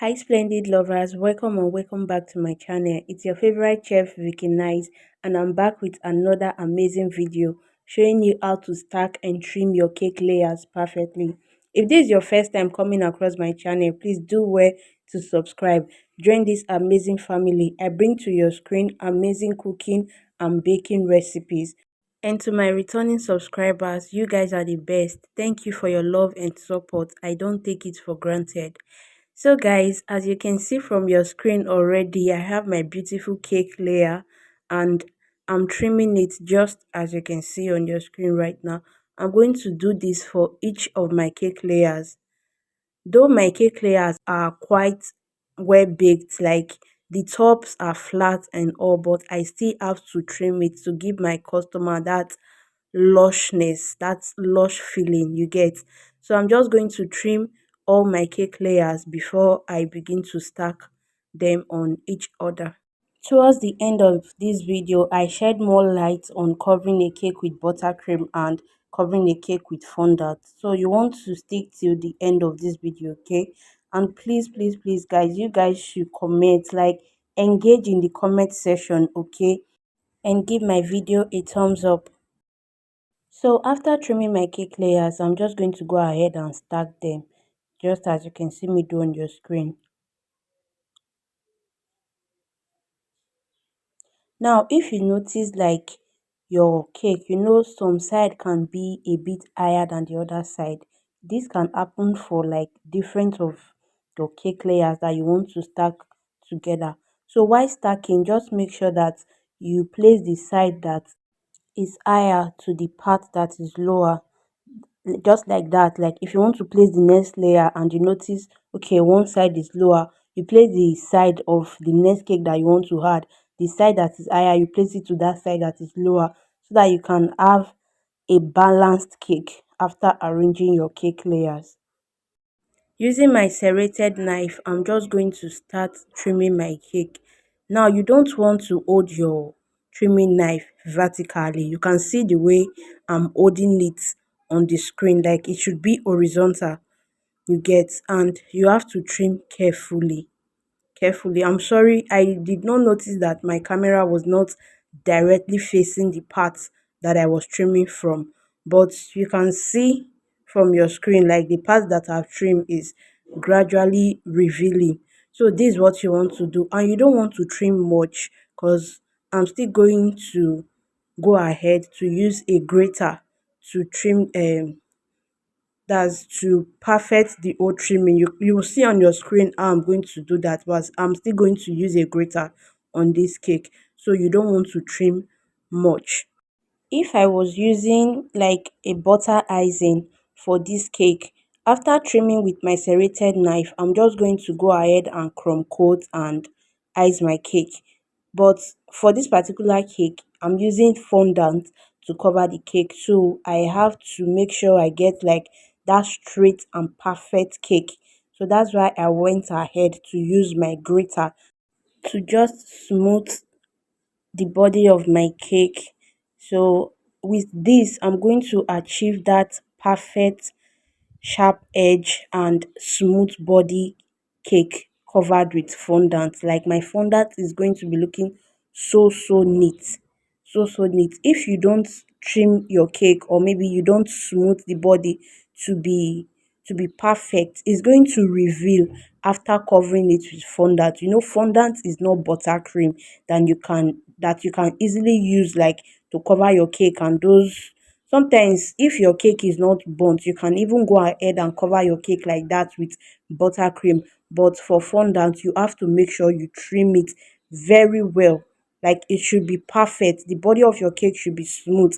Hi, splendid lovers. Welcome and welcome back to my channel. It's your favorite chef, Vicky Nice, and I'm back with another amazing video showing you how to stack and trim your cake layers perfectly. If this is your first time coming across my channel, please do well to subscribe. Join this amazing family. I bring to your screen amazing cooking and baking recipes. And to my returning subscribers, you guys are the best. Thank you for your love and support. I don't take it for granted. So guys, as you can see from your screen already, I have my beautiful cake layer and I'm trimming it just as you can see on your screen right now. I'm going to do this for each of my cake layers. Though my cake layers are quite well baked, like the tops are flat and all, but I still have to trim it to give my customer that lushness, that lush feeling you get. So I'm just going to trim all my cake layers before I begin to stack them on each other. Towards the end of this video, I shed more light on covering a cake with buttercream and covering a cake with fondant. So you want to stick till the end of this video, okay? And please guys, you guys should comment, like engage in the comment section, okay? And give my video a thumbs up. So after trimming my cake layers, I'm just going to go ahead and stack them, just as you can see me do on your screen. Now, if you notice like your cake, some side can be a bit higher than the other side. This can happen for like different of your cake layers that you want to stack together. So while stacking, just make sure that you place the side that is higher to the part that is lower, just like that. Like if you want to place the next layer and you notice, okay, one side is lower, you place the side of the next cake that you want to add, the side that is higher, you place it to that side that is lower, so that you can have a balanced cake after arranging your cake layers. Using my serrated knife, I'm just going to start trimming my cake. Now, you don't want to hold your trimming knife vertically. You can see the way I'm holding it on the screen, like it should be horizontal, you get, and you have to trim carefully. I'm sorry, I did not notice that my camera was not directly facing the parts that I was trimming from. But you can see from your screen, like the parts that I've trimmed is gradually revealing. So this is what you want to do. And you don't want to trim much, because I'm still going to go ahead to use a grater to trim that's to perfect the old trimming. You will see on your screen how I'm going to do that, but I'm still going to use a grater on this cake, so you don't want to trim much. If I was using like a butter icing for this cake, after trimming with my serrated knife, I'm just going to go ahead and crumb coat and ice my cake. But for this particular cake, I'm using fondant to cover the cake, so I have to make sure I get like that straight and perfect cake. So that's why I went ahead to use my grater to just smooth the body of my cake. So with this, I'm going to achieve that perfect sharp edge and smooth body cake covered with fondant. Like my fondant is going to be looking so neat, so neat. If you don't trim your cake, or maybe you don't smooth the body to be perfect, it's going to reveal after covering it with fondant. Fondant is not buttercream that you can easily use like to cover your cake. And those, sometimes if your cake is not burnt, you can even go ahead and cover your cake like that with buttercream. But for fondant, you have to make sure you trim it very well. Like it should be perfect. The body of your cake should be smooth.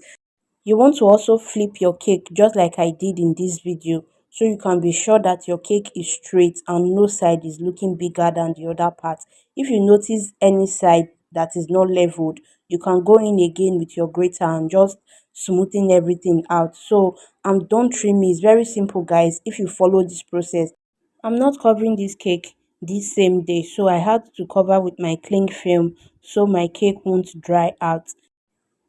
You want to also flip your cake just like I did in this video, so you can be sure that your cake is straight and no side is looking bigger than the other part. If you notice any side that is not leveled, you can go in again with your grater and just smoothing everything out. So I'm done trimming. It's very simple, guys, if you follow this process. I'm not covering this cake this same day, so I had to cover with my cling film so my cake won't dry out.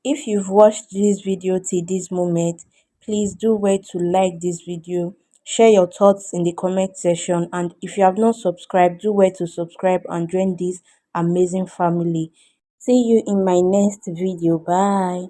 If you've watched this video till this moment, please do well to like this video Share your thoughts in the comment section, and if you have not subscribed, do where to subscribe and join this amazing family. See you in my next video. Bye.